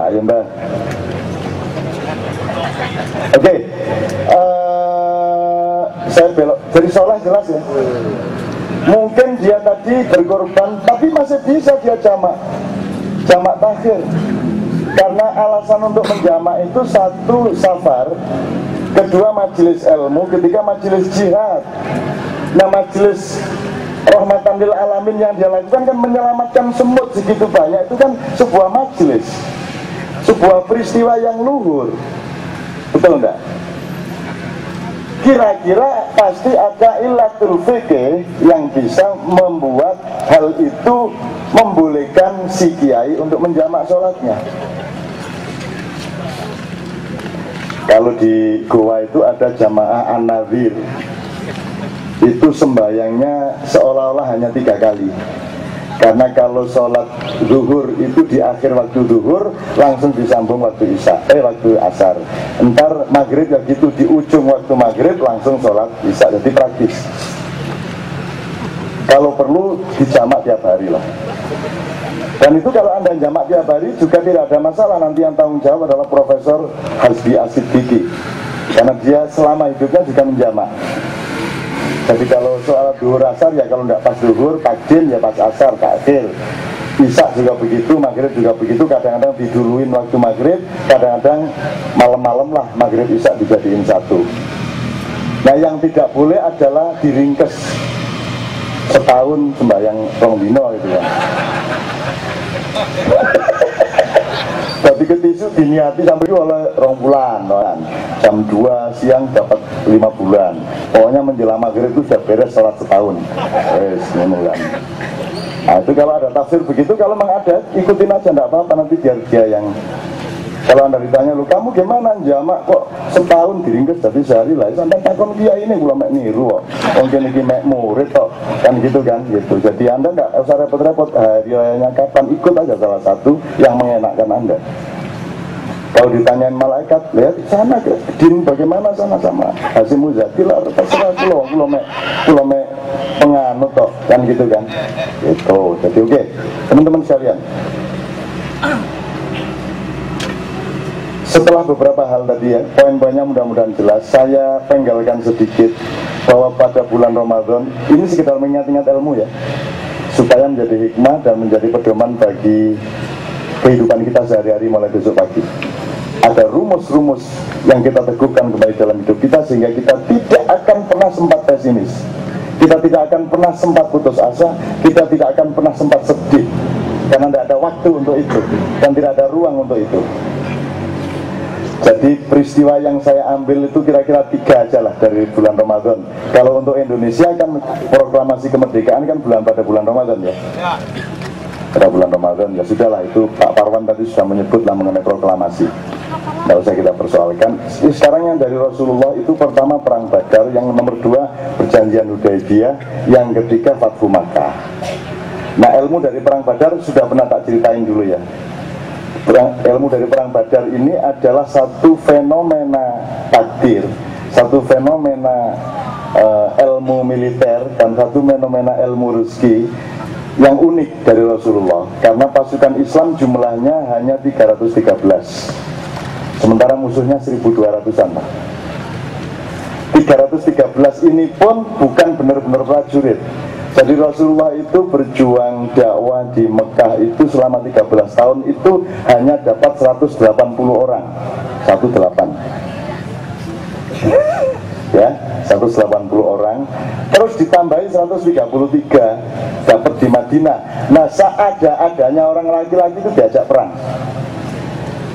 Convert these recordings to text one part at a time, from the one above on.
ayo Mbak. Oke, saya belok dari sholat jelas ya. Mungkin dia tadi berkorban, tapi masih bisa dia jamak takhir. Karena alasan untuk menjamak itu satu safar, kedua majelis ilmu, ketiga majelis jihad. Nah majelis rahmatan lil alamin yang dia lakukan kan menyelamatkan semut segitu banyak, itu kan sebuah majelis, sebuah peristiwa yang luhur, betul enggak? Kira-kira pasti ada ilatul fikih yang bisa membuat hal itu membolehkan si kiai untuk menjamak sholatnya. Kalau di Goa itu ada jamaah an-nadhir, itu sembahyangnya seolah-olah hanya 3 kali. Karena kalau sholat zuhur itu di akhir waktu zuhur langsung disambung waktu waktu asar. Entar maghrib ya gitu, di ujung waktu maghrib langsung sholat isya. Jadi praktis. Kalau perlu dijamak tiap hari lah. Dan itu kalau Anda jamak tiap hari juga tidak ada masalah. Nanti yang tanggung jawab adalah Profesor Hasbi As-Siddiqi, karena dia selama hidupnya juga menjamak. Jadi kalau soal duhur asar ya kalau tidak pas duhur, takdim ya pas asar, takdir. Isya juga begitu, maghrib juga begitu. Kadang-kadang diduluin waktu maghrib, kadang-kadang malam-malam lah maghrib isya dijadiin satu. Nah yang tidak boleh adalah diringkes setahun sembahyang Rongbino gitu ya. Tapi ketisu diniati sampai oleh 2 bulan, jam 2 siang dapat 5 bulan. Pokoknya menjelang maghrib itu sudah beres sholat setahun. Nah itu kalau ada tafsir begitu, kalau memang ada ikutin aja, enggak apa-apa, nanti biar dia yang. Kalau Anda ditanya, lu kamu gimana jamak kok setahun diringkes jadi sehari lah, sampai takon dia ini gula mek niru kok, mungkin ini mek murid kok, kan gitu kan, gitu. Jadi Anda nggak usah repot-repot, hari rayanya kapan, ikut aja salah satu yang mengenakkan Anda. Kalau ditanyain malaikat, lihat sana ke din bagaimana sana sama Hasim Muzati lah, terserah kulo mek penganut kok, kan gitu kan, gitu. Jadi oke, teman-teman sekalian. Setelah beberapa hal tadi ya, poin-poinnya mudah-mudahan jelas, saya penggalkan sedikit bahwa pada bulan Ramadan ini sekitar mengingat-ingat ilmu ya, supaya menjadi hikmah dan menjadi pedoman bagi kehidupan kita sehari-hari mulai besok pagi. Ada rumus-rumus yang kita teguhkan kembali dalam hidup kita sehingga kita tidak akan pernah sempat pesimis, kita tidak akan pernah sempat putus asa, kita tidak akan pernah sempat sedih, karena tidak ada waktu untuk itu dan tidak ada ruang untuk itu. Jadi peristiwa yang saya ambil itu kira-kira 3 aja lah dari bulan Ramadan. Kalau untuk Indonesia kan proklamasi kemerdekaan kan pada bulan Ramadan ya. Pada bulan Ramadan ya sudahlah, itu Pak Parwan tadi sudah menyebutlah mengenai proklamasi. Tidak usah kita persoalkan. Sekarang yang dari Rasulullah itu pertama Perang Badar, yang nomor 2 Perjanjian Hudaibiyah, yang ketiga Fathu Makkah. Nah ilmu dari Perang Badar sudah pernah tak ceritain dulu ya. Ilmu dari Perang Badar ini adalah satu fenomena takdir, satu fenomena ilmu militer, dan satu fenomena ilmu rezeki yang unik dari Rasulullah. Karena pasukan Islam jumlahnya hanya 313, sementara musuhnya 1200-an. 313 ini pun bukan benar-benar prajurit. Jadi Rasulullah itu berjuang dakwah di Mekah itu selama 13 tahun itu hanya dapat 180 orang, 18 ya, 180 orang, terus ditambahi 133 dapat di Madinah. Nah seadanya orang laki-laki itu diajak perang.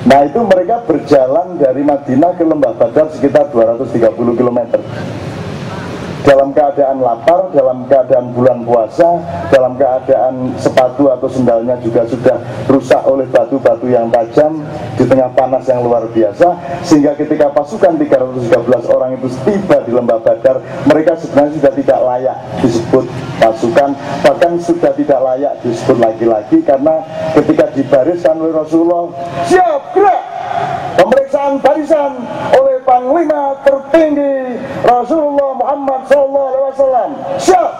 Nah itu mereka berjalan dari Madinah ke Lembah Badar sekitar 230 km, dalam keadaan lapar, dalam keadaan bulan puasa, dalam keadaan sepatu atau sendalnya juga sudah rusak oleh batu-batu yang tajam, di tengah panas yang luar biasa. Sehingga ketika pasukan 313 orang itu tiba di Lembah Badar, mereka sebenarnya sudah tidak layak disebut pasukan, bahkan sudah tidak layak disebut laki-laki, karena ketika dibariskan oleh Rasulullah, siap gerak, pemeriksaan barisan oleh Panglima tertinggi Rasulullah Muhammad SAW, siap.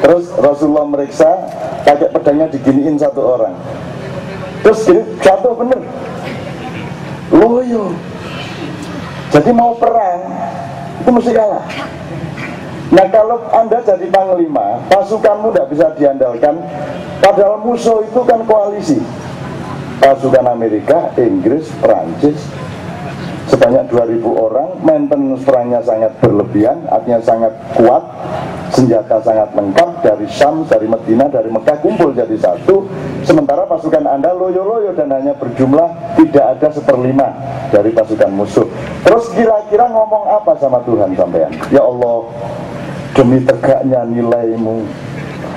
Terus Rasulullah meriksa, pakai pedangnya diginiin satu orang, terus jatuh bener, loyo. Jadi mau perang itu mesti kalah. Nah kalau Anda jadi panglima, pasukanmu tidak bisa diandalkan, padahal musuh itu kan koalisi, pasukan Amerika, Inggris, Perancis, sebanyak 2.000 orang, maintenance perangnya sangat berlebihan, artinya sangat kuat, senjata sangat lengkap, dari Syam, dari Medina, dari Mekah kumpul jadi satu. Sementara pasukan Anda loyo-loyo dan hanya berjumlah tidak ada 1/5 dari pasukan musuh. Terus kira-kira ngomong apa sama Tuhan sampean? Ya Allah, demi tegaknya nilaimu,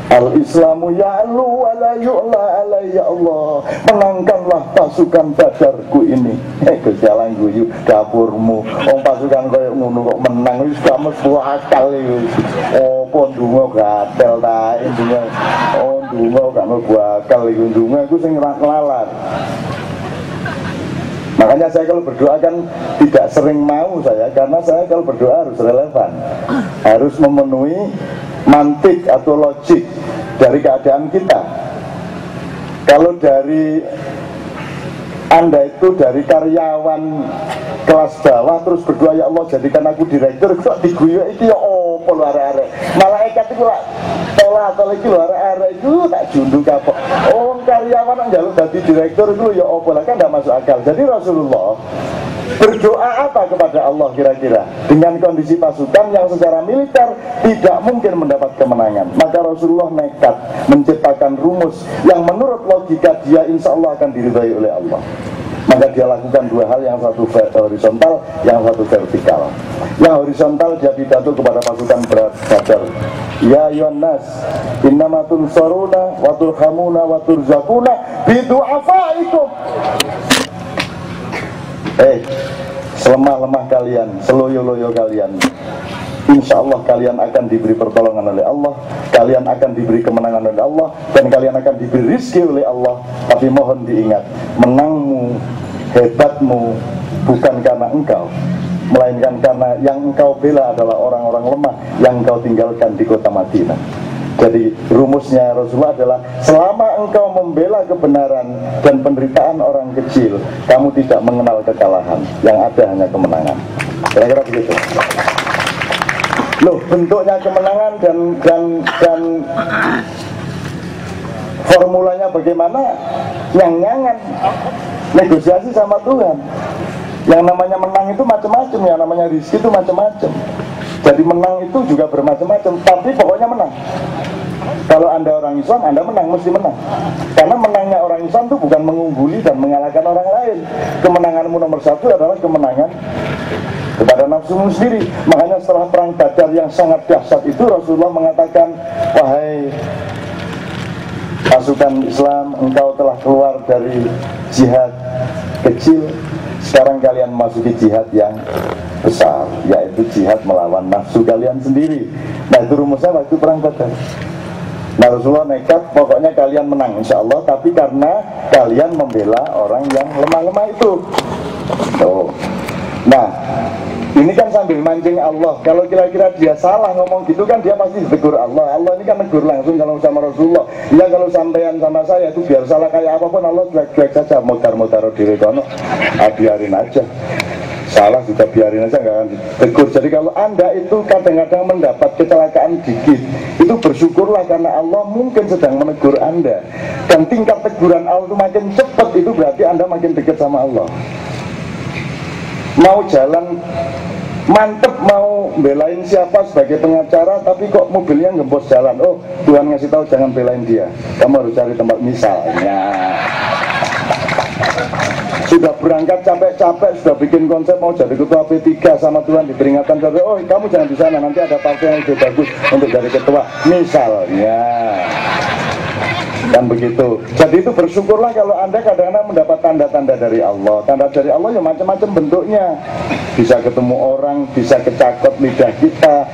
al-Islamu ya'lu wa la yu'la alai, ya Allah, menangkanlah pasukan Badarku ini. Kejalan guyu dapurmu, pasukan kaya ngono kok menang, wis gak mlebu akal iki. Ndonga gatel ta ndonga. Ndonga gak mlebu akal iki, ndonga iku sing nglalar. Makanya saya kalau berdoa kan tidak sering mau saya, karena saya kalau berdoa harus relevan, harus memenuhi mantik atau logik dari keadaan kita. Kalau dari Anda itu dari karyawan kelas bawah terus berdoa, ya Allah jadikan aku direktur, kok diguyuk itu ya opo lu arek-arek. Malaikat itu lah tolak iki lho arek-arek itu tak junduk kapok. Karyawan yang njaluk dadi direktur itu ya opo lah, kan tidak masuk akal. Jadi Rasulullah berdoa apa kepada Allah kira-kira dengan kondisi pasukan yang secara militer tidak mungkin mendapat kemenangan? Maka Rasulullah nekat menciptakan rumus yang menurut logika dia insya Allah akan diridhai oleh Allah. Maka dia lakukan dua hal, yang satu horizontal, yang satu vertikal. Yang horizontal dia pidato kepada pasukan Badar, ya ayyuhan nas innama tunsaruna wa turhamuna wa turzaquna bidu'afaikum. Selemah-lemah kalian, seloyo-loyo kalian, insya Allah kalian akan diberi pertolongan oleh Allah, kalian akan diberi kemenangan oleh Allah, dan kalian akan diberi rizki oleh Allah. Tapi mohon diingat, menangmu, hebatmu bukan karena engkau, melainkan karena yang engkau bela adalah orang-orang lemah yang engkau tinggalkan di kota Madinah. Jadi rumusnya Rasulullah adalah selama engkau membela kebenaran dan penderitaan orang kecil, kamu tidak mengenal kekalahan, yang ada hanya kemenangan. Kira-kira begitu. Loh, bentuknya kemenangan dan formulanya bagaimana? Yang negosiasi sama Tuhan. Yang namanya menang itu macam-macam, yang namanya rizki itu macam-macam. Jadi menang itu juga bermacam-macam, tapi pokoknya menang. Kalau Anda orang Islam, Anda menang, mesti menang. Karena menangnya orang Islam itu bukan mengungguli dan mengalahkan orang lain. Kemenanganmu nomor satu adalah kemenangan kepada nafsumu sendiri. Makanya setelah perang Badar yang sangat dahsyat itu, Rasulullah mengatakan, wahai pasukan Islam, engkau telah keluar dari jihad kecil, sekarang kalian memasuki jihad yang besar, yaitu jihad melawan nafsu kalian sendiri. Nah itu rumusnya waktu perang Badar. Nah Rasulullah nekat, pokoknya kalian menang insya Allah, tapi karena kalian membela orang yang lemah-lemah itu. Nah ini kan sambil mancing Allah. Kalau kira-kira dia salah ngomong gitu kan dia pasti ditegur Allah. Allah ini kan negur langsung kalau sama Rasulullah. Ya kalau sampean sama saya itu biar salah kayak apapun Allah cuek-cuek saja, mutar-mutar diri kono, biarin aja. Salah juga biarin aja, nggak akan ditegur. Jadi kalau Anda itu kadang-kadang mendapat kecelakaan dikit, itu bersyukurlah karena Allah mungkin sedang menegur Anda. Dan tingkat teguran Allah itu makin cepat, itu berarti Anda makin dekat sama Allah. Mau jalan mantep, mau belain siapa sebagai pengacara, tapi kok mobilnya ngembos jalan, oh Tuhan ngasih tahu jangan belain dia, kamu harus cari tempat. Misalnya sudah berangkat capek-capek, sudah bikin konsep mau jadi ketua P3 sama Tuhan diperingatkan, oh kamu jangan di sana, nanti ada partai yang lebih bagus untuk jadi ketua, misalnya. Kan begitu. Jadi itu bersyukurlah kalau Anda kadang-kadang mendapat tanda-tanda dari Allah. Tanda dari Allah ya macam-macam bentuknya. Bisa ketemu orang, bisa kecakap lidah kita.